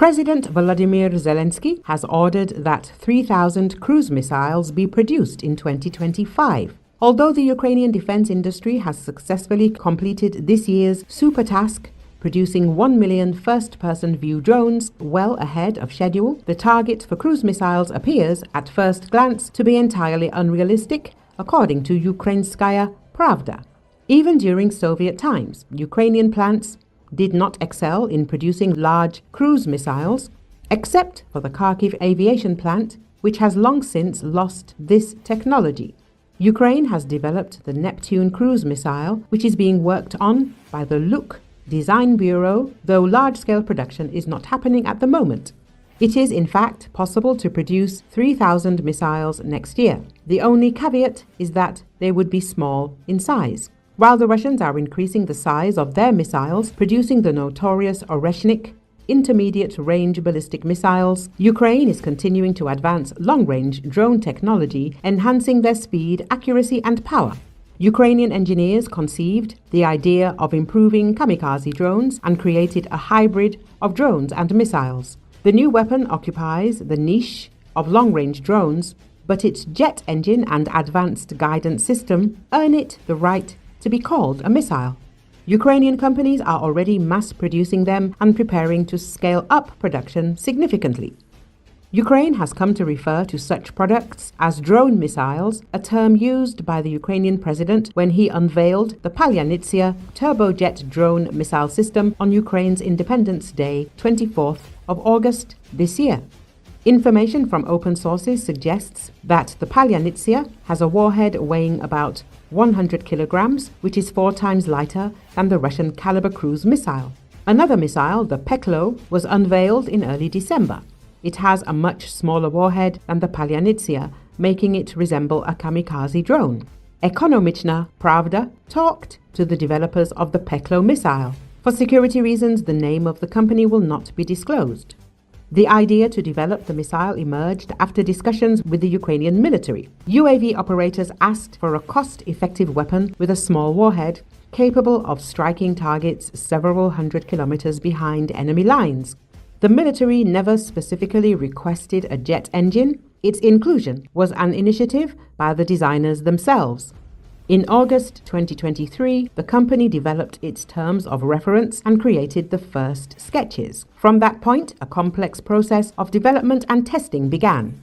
President Volodymyr Zelenskyy has ordered that 3,000 cruise missiles be produced in 2025. Although the Ukrainian defense industry has successfully completed this year's super task, producing 1 million first-person view drones well ahead of schedule, the target for cruise missiles appears, at first glance, to be entirely unrealistic, according to Ukrainskaya Pravda. Even during Soviet times, Ukrainian plants did not excel in producing large cruise missiles, except for the Kharkiv Aviation Plant, which has long since lost this technology. Ukraine has developed the Neptune cruise missile, which is being worked on by the Luch Design Bureau, though large-scale production is not happening at the moment. It is, in fact, possible to produce 3,000 missiles next year. The only caveat is that they would be small in size. While the Russians are increasing the size of their missiles, producing the notorious Oreshnik intermediate-range ballistic missiles, Ukraine is continuing to advance long-range drone technology, enhancing their speed, accuracy and power. Ukrainian engineers conceived the idea of improving kamikaze drones and created a hybrid of drones and missiles. The new weapon occupies the niche of long-range drones, but its jet engine and advanced guidance system earn it the right to be called a missile. Ukrainian companies are already mass-producing them and preparing to scale up production significantly. Ukraine has come to refer to such products as drone missiles, a term used by the Ukrainian president when he unveiled the Palyanitsia turbojet drone missile system on Ukraine's Independence Day, 24th of August this year. Information from open sources suggests that the Palyanitsia has a warhead weighing about 100 kilograms, which is 4 times lighter than the Russian Caliber cruise missile. Another missile, the Peklo, was unveiled in early December. It has a much smaller warhead than the Palyanitsia, making it resemble a kamikaze drone. Ekonomichna Pravda talked to the developers of the Peklo missile. For security reasons, the name of the company will not be disclosed. The idea to develop the missile emerged after discussions with the Ukrainian military. UAV operators asked for a cost-effective weapon with a small warhead, capable of striking targets several hundred kilometers behind enemy lines. The military never specifically requested a jet engine. Its inclusion was an initiative by the designers themselves. In August 2023, the company developed its terms of reference and created the first sketches. From that point, a complex process of development and testing began.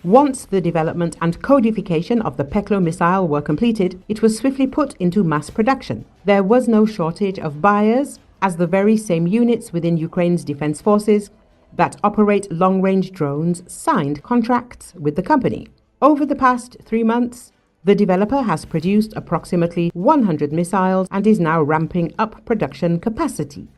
Once the development and codification of the Peklo missile were completed, it was swiftly put into mass production. There was no shortage of buyers, as the very same units within Ukraine's defense forces that operate long-range drones signed contracts with the company. Over the past 3 months, the developer has produced approximately 100 missiles and is now ramping up production capacity.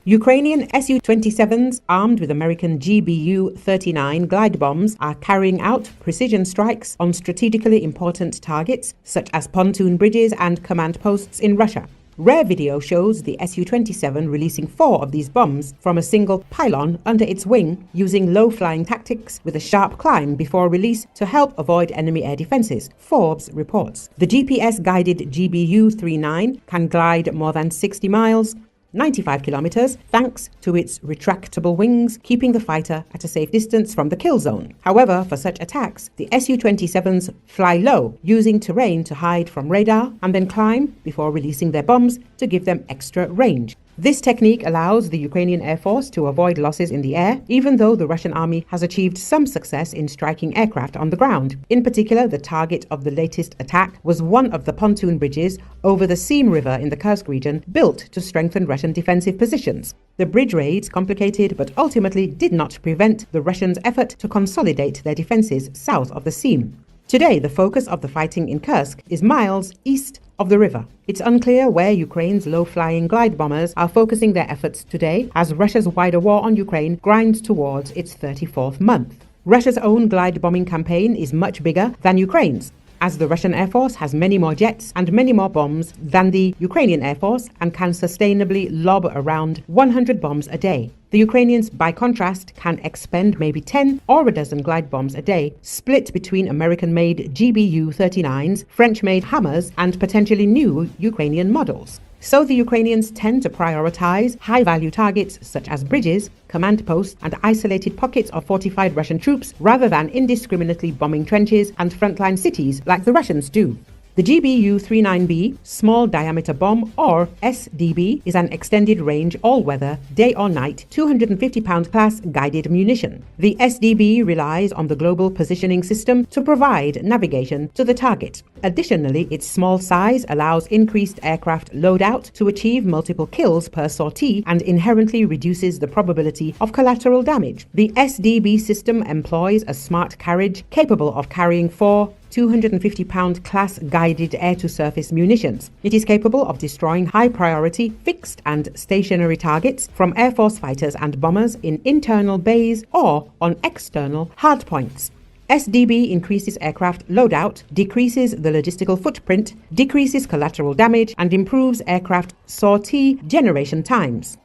Ukrainian Su-27s armed with American GBU-39 glide bombs are carrying out precision strikes on strategically important targets such as pontoon bridges and command posts in Russia. Rare video shows the Su-27 releasing 4 of these bombs from a single pylon under its wing, using low-flying tactics with a sharp climb before release to help avoid enemy air defenses, Forbes reports. The GPS-guided GBU-39 can glide more than 60 miles, 95 kilometers, thanks to its retractable wings, keeping the fighter at a safe distance from the kill zone. However, for such attacks, the Su-27s fly low, using terrain to hide from radar, and then climb before releasing their bombs to give them extra range. This technique allows the Ukrainian Air Force to avoid losses in the air, even though the Russian army has achieved some success in striking aircraft on the ground. In particular, the target of the latest attack was one of the pontoon bridges over the Seam River in the Kursk region, built to strengthen Russian defensive positions. The bridge raids complicated but ultimately did not prevent the Russians' effort to consolidate their defenses south of the Seam. Today, the focus of the fighting in Kursk is miles east of the river. It's unclear where Ukraine's low-flying glide bombers are focusing their efforts today, as Russia's wider war on Ukraine grinds towards its 34th month. Russia's own glide bombing campaign is much bigger than Ukraine's, as the Russian Air Force has many more jets and many more bombs than the Ukrainian Air Force and can sustainably lob around 100 bombs a day. The Ukrainians, by contrast, can expend maybe 10 or a dozen glide bombs a day, split between American-made GBU-39s, French-made Hammers, and potentially new Ukrainian models. So the Ukrainians tend to prioritize high-value targets such as bridges, command posts, and isolated pockets of fortified Russian troops rather than indiscriminately bombing trenches and frontline cities like the Russians do. The GBU-39B small diameter bomb, or SDB, is an extended range all-weather, day or night, 250-pound class guided munition. The SDB relies on the global positioning system to provide navigation to the target. Additionally, its small size allows increased aircraft loadout to achieve multiple kills per sortie and inherently reduces the probability of collateral damage. The SDB system employs a smart carriage capable of carrying 4 250-pound class guided air-to-surface munitions. It is capable of destroying high-priority fixed and stationary targets from Air Force fighters and bombers in internal bays or on external hardpoints. SDB increases aircraft loadout, decreases the logistical footprint, decreases collateral damage, and improves aircraft sortie generation times.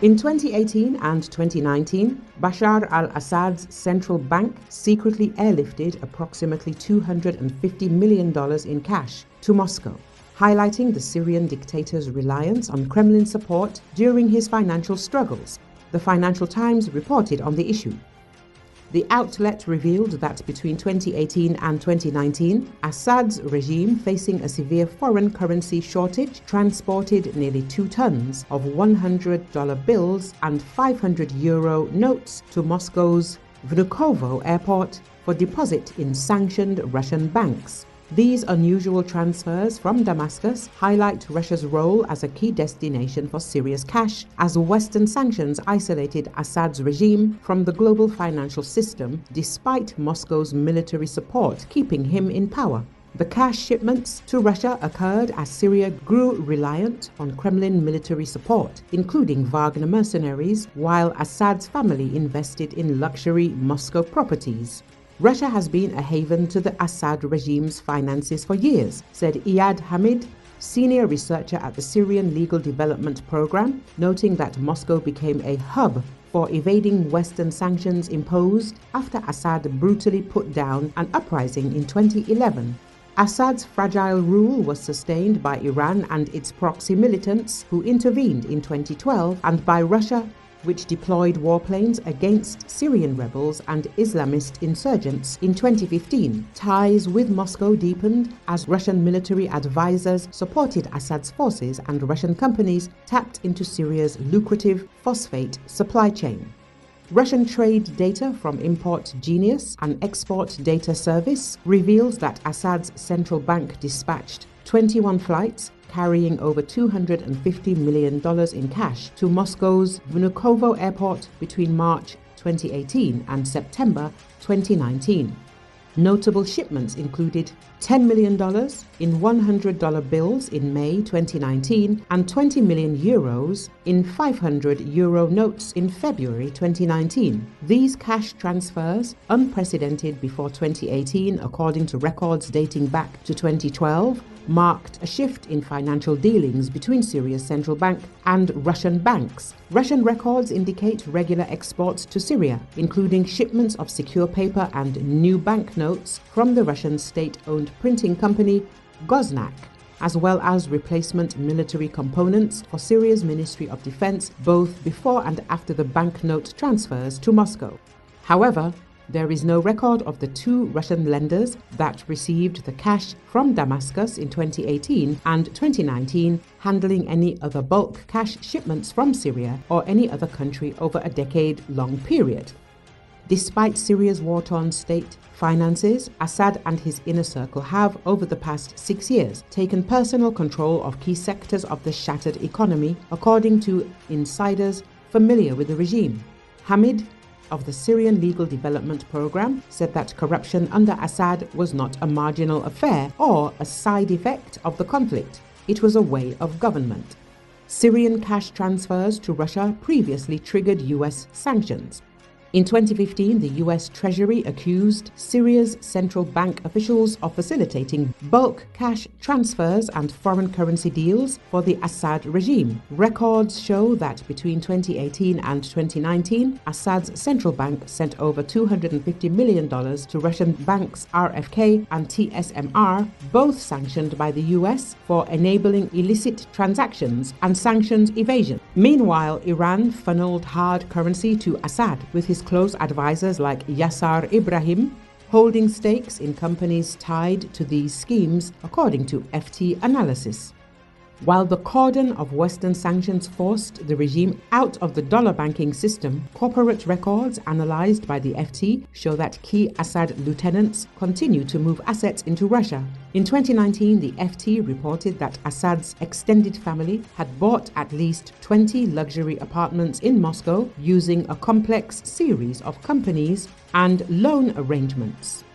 In 2018 and 2019, Bashar al-Assad's central bank secretly airlifted approximately $250 million in cash to Moscow, highlighting the Syrian dictator's reliance on Kremlin support during his financial struggles. The Financial Times reported on the issue. The outlet revealed that between 2018 and 2019, Assad's regime, facing a severe foreign currency shortage, transported nearly 2 tons of $100 bills and €500 notes to Moscow's Vnukovo airport for deposit in sanctioned Russian banks. These unusual transfers from Damascus highlight Russia's role as a key destination for Syria's cash, as Western sanctions isolated Assad's regime from the global financial system, despite Moscow's military support keeping him in power. The cash shipments to Russia occurred as Syria grew reliant on Kremlin military support, including Wagner mercenaries, while Assad's family invested in luxury Moscow properties. Russia has been a haven to the Assad regime's finances for years, said Iyad Hamid, senior researcher at the Syrian Legal Development Program, noting that Moscow became a hub for evading Western sanctions imposed after Assad brutally put down an uprising in 2011. Assad's fragile rule was sustained by Iran and its proxy militants, who intervened in 2012, and by Russia, which deployed warplanes against Syrian rebels and Islamist insurgents in 2015. Ties with Moscow deepened as Russian military advisors supported Assad's forces and Russian companies tapped into Syria's lucrative phosphate supply chain. Russian trade data from Import Genius, an export data service, reveals that Assad's central bank dispatched 21 flights carrying over $250 million in cash to Moscow's Vnukovo airport between March 2018 and September 2019. Notable shipments included $10 million in $100 bills in May 2019 and €20 million in €500 notes in February 2019. These cash transfers, unprecedented before 2018 according to records dating back to 2012, marked a shift in financial dealings between Syria's central bank and Russian banks. Russian records indicate regular exports to Syria, including shipments of secure paper and new banknotes from the Russian state-owned printing company Goznak, as well as replacement military components for Syria's Ministry of Defense both before and after the banknote transfers to Moscow. However, there is no record of the 2 Russian lenders that received the cash from Damascus in 2018 and 2019 handling any other bulk cash shipments from Syria or any other country over a decade-long period. Despite Syria's war-torn state finances, Assad and his inner circle have, over the past 6 years, taken personal control of key sectors of the shattered economy, according to insiders familiar with the regime. Hamid, of the Syrian Legal Development Program, said that corruption under Assad was not a marginal affair or a side effect of the conflict. It was a way of government. Syrian cash transfers to Russia previously triggered US sanctions. In 2015, the US Treasury accused Syria's central bank officials of facilitating bulk cash transfers and foreign currency deals for the Assad regime. Records show that between 2018 and 2019, Assad's central bank sent over $250 million to Russian banks RFK and TSMR, both sanctioned by the US for enabling illicit transactions and sanctions evasion. Meanwhile, Iran funneled hard currency to Assad, with his close advisors like Yasser Ibrahim holding stakes in companies tied to these schemes, according to FT analysis. While the cordon of Western sanctions forced the regime out of the dollar banking system, corporate records analyzed by the FT show that key Assad lieutenants continue to move assets into Russia. In 2019, the FT reported that Assad's extended family had bought at least 20 luxury apartments in Moscow using a complex series of companies and loan arrangements.